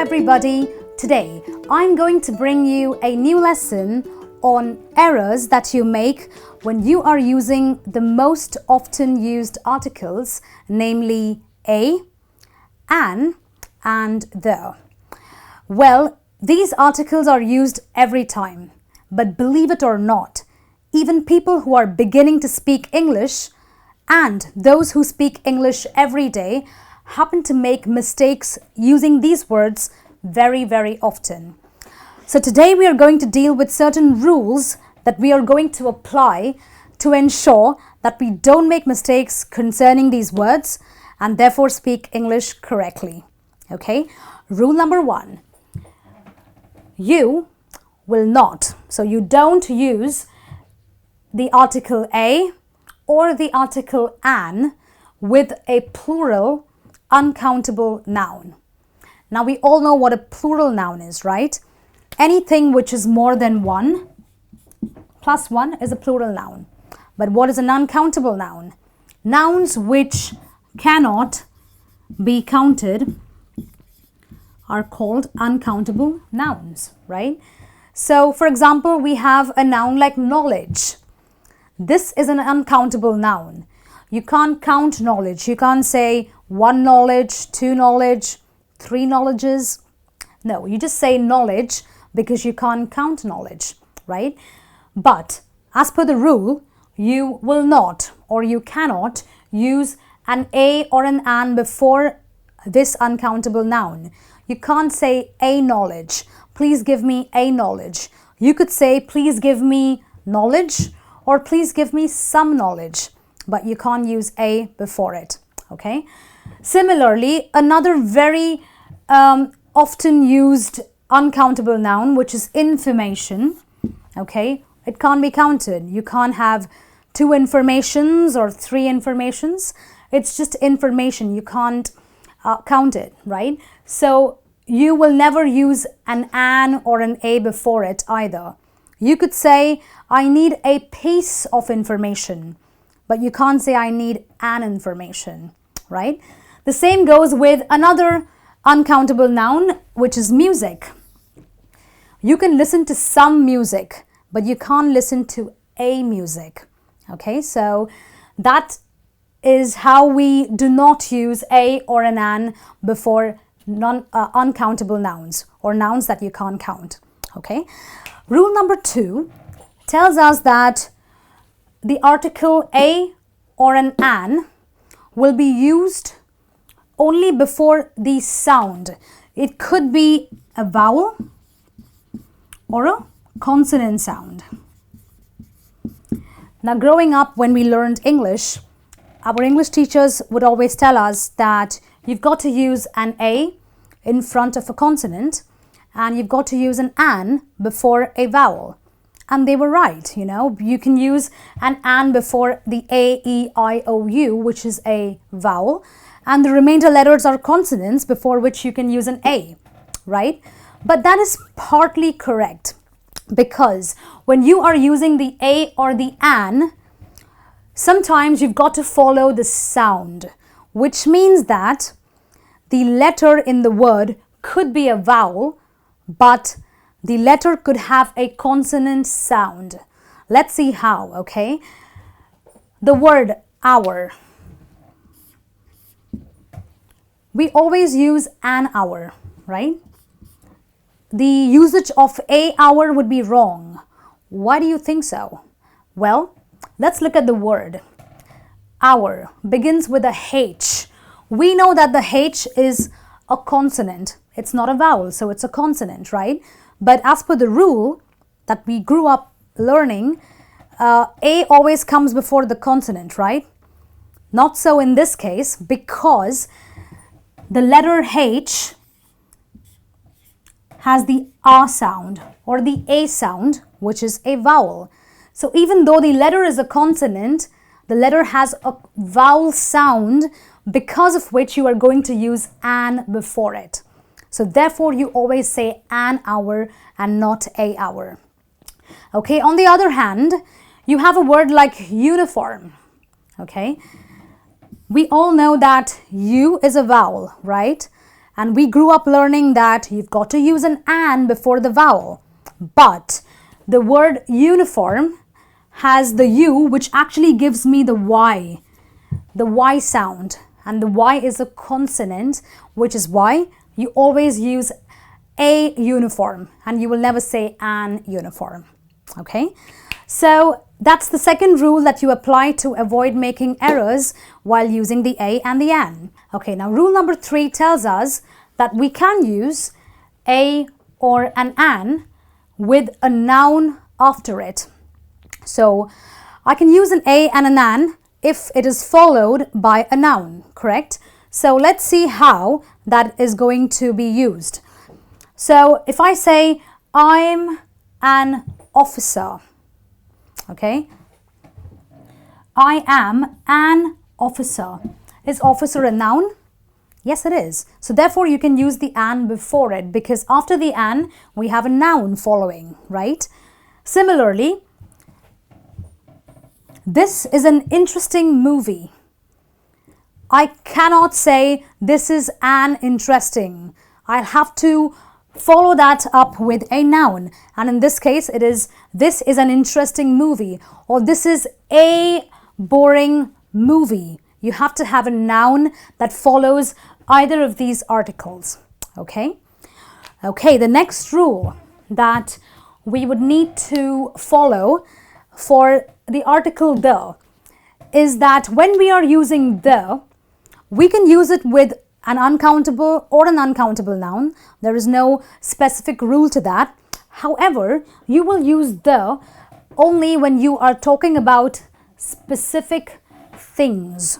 everybody. Today I'm going to bring you a new lesson on errors that you make when you are using the most often used articles, namely a, an, and the. Well, these articles are used every time, but believe it or not, even people who are beginning to speak English and those who speak English every day happen to make mistakes using these words very, very often. So today we are going to deal with certain rules that we are going to apply to ensure that we don't make mistakes concerning these words and therefore speak English correctly. Okay? Rule number 1. You will not. So you don't use the article a or the article an with a plural uncountable noun. Now we all know what a plural noun is, right? Anything which is more than one plus one is a plural noun. But what is an uncountable noun? Nouns which cannot be counted are called uncountable nouns, right? So for example, we have a noun like knowledge. This is an uncountable noun. You can't count knowledge. You can't say one knowledge, two knowledge, three knowledges. No, you just say knowledge because you can't count knowledge, right? But as per the rule, you will not or you cannot use an a or an an before this uncountable noun. You can't say a knowledge. Please give me a knowledge. You could say please give me knowledge or please give me some knowledge, but you can't use a before it, okay? Similarly, another very often used uncountable noun, which is information, okay? It can't be counted. You can't have two informations or three informations. It's just information. You can't count it, right? So you will never use an or an a before it either. You could say, I need a piece of information, but you can't say I need an information, right? The same goes with another uncountable noun, which is music. You can listen to some music, but you can't listen to a music, okay? So that is how we do not use a or an an before uncountable nouns or nouns that you can't count, okay? Rule number 2 tells us that the article a or an an will be used only before the sound. It could be a vowel or a consonant sound. Now, growing up when we learned English, our English teachers would always tell us that you've got to use an a in front of a consonant and you've got to use an before a vowel. And they were right, you know. You can use an before the a, e, I, o, u, which is a vowel, and the remainder letters are consonants before which you can use an a, right? But that is partly correct because when you are using the a or the an, sometimes you've got to follow the sound, which means that the letter in the word could be a vowel, but the letter could have a consonant sound. Let's see how, okay? The word hour. We always use an hour, right? The usage of a hour would be wrong. Why do you think so? Well, let's look at the word. Hour begins with a H. We know that the H is a consonant. It's not a vowel, so it's a consonant, right? But as per the rule that we grew up learning, a always comes before the consonant, right? Not so in this case because the letter H has the R sound or the A sound, which is a vowel. So even though the letter is a consonant, the letter has a vowel sound because of which you are going to use an before it. So therefore, you always say an hour and not a hour. Okay, on the other hand, you have a word like uniform. Okay, we all know that U is a vowel, right? And we grew up learning that you've got to use an before the vowel. But the word uniform has the U, which actually gives me the Y sound. And the Y is a consonant, which is why you always use a uniform and you will never say an uniform. Okay, so that's the second rule that you apply to avoid making errors while using the a and the an. Okay, now rule number 3 tells us that we can use a or an with a noun after it. So I can use an a and an an if it is followed by a noun, correct? So let's see how that is going to be used. So if I say I'm an officer, okay, I am an officer. Is officer a noun? Yes, it is. So therefore you can use the an before it, because after the an we have a noun following, right? Similarly, this is an interesting movie. I cannot say this is an interesting. I'll have to follow that up with a noun, and in this case it is this is an interesting movie, or this is a boring movie. You have to have a noun that follows either of these articles. Okay, the next rule that we would need to follow for the article the is that when we are using the, we can use it with an uncountable or an uncountable noun. There is no specific rule to that. However, you will use the only when you are talking about specific things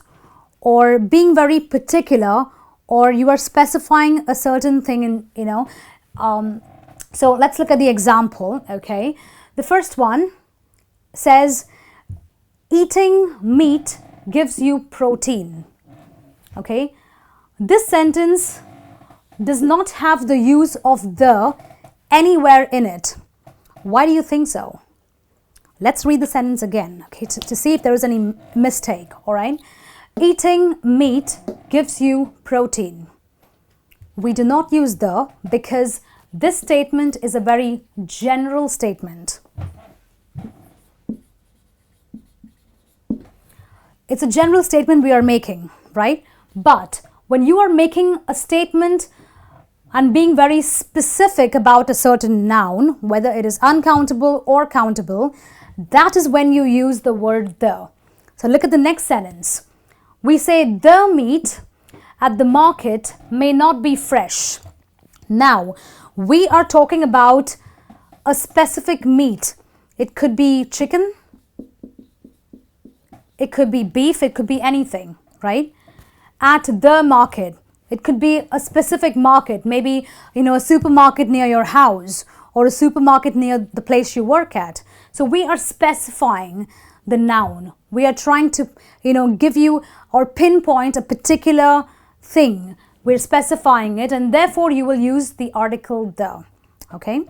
or being very particular, or you are specifying a certain thing in, so let's look at the example. Okay, the first one says eating meat gives you protein. Okay, this sentence does not have the use of the anywhere in it. Why do you think so? Let's read the sentence again, okay, to see if there is any mistake. All right, eating meat gives you protein. We do not use the because this statement is a very general statement. It's a general statement we are making, right? But when you are making a statement and being very specific about a certain noun, whether it is uncountable or countable, that is when you use the word the. So look at the next sentence. We say the meat at the market may not be fresh. Now, we are talking about a specific meat. It could be chicken, it could be beef, it could be anything, right? At the market, it could be a specific market, maybe, a supermarket near your house or a supermarket near the place you work at. So we are specifying the noun. We are trying to, give you or pinpoint a particular thing. We're specifying it, and therefore you will use the article the. Okay,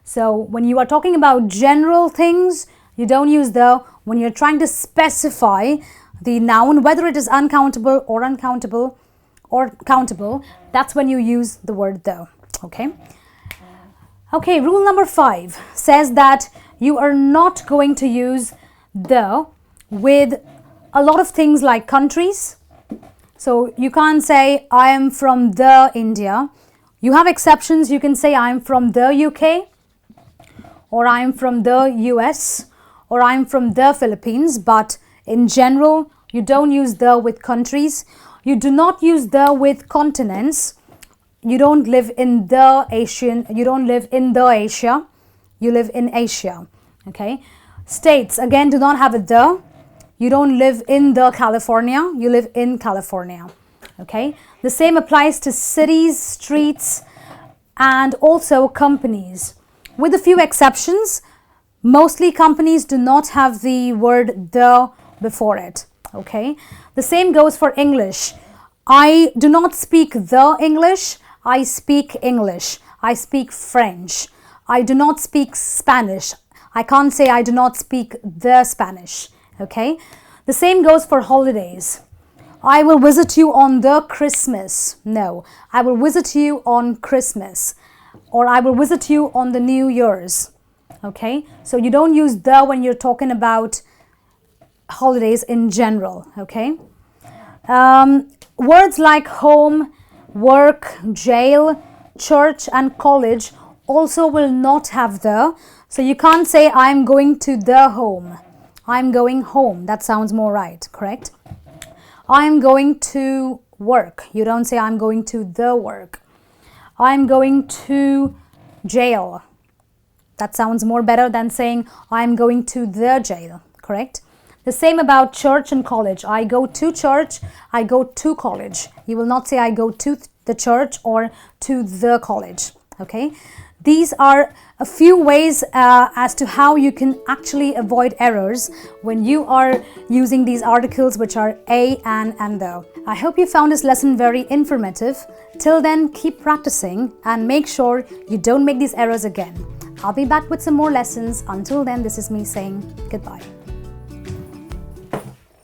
so when you are talking about general things, you don't use the. When you're trying to specify the noun, whether it is uncountable or uncountable or countable, that's when you use the word the. Okay, rule number 5 says that you are not going to use the with a lot of things like countries. So you can't say I am from the India. You have exceptions. You can say I am from the UK, or I am from the US, or I am from the Philippines. But in general, you don't use the with countries. You do not use the with continents. You don't live in the Asian. You don't live in the Asia. You live in Asia. Okay. States, again, do not have a the. You don't live in the California. You live in California. Okay. The same applies to cities, streets, and also companies. With a few exceptions, mostly companies do not have the word the before it. Okay. The same goes for English. I do not speak the English. I speak English. I speak French. I do not speak Spanish. I can't say I do not speak the Spanish. Okay. The same goes for holidays. I will visit you on the Christmas. No, I will visit you on Christmas, or I will visit you on the New Year's. Okay, so you don't use the when you're talking about holidays in general. Okay, words like home, work, jail, church, and college also will not have the. So you can't say I'm going to the home. I'm going home. That sounds more right, correct? I'm going to work. You don't say I'm going to the work. I'm going to jail. That sounds more better than saying I'm going to the jail, correct? The same about church and college. I go to church, I go to college. You will not say I go to the church or to the college, okay? These are a few ways as to how you can actually avoid errors when you are using these articles which are a, an, and the. I hope you found this lesson very informative. Till then, keep practicing and make sure you don't make these errors again. I'll be back with some more lessons. Until then, this is me saying goodbye.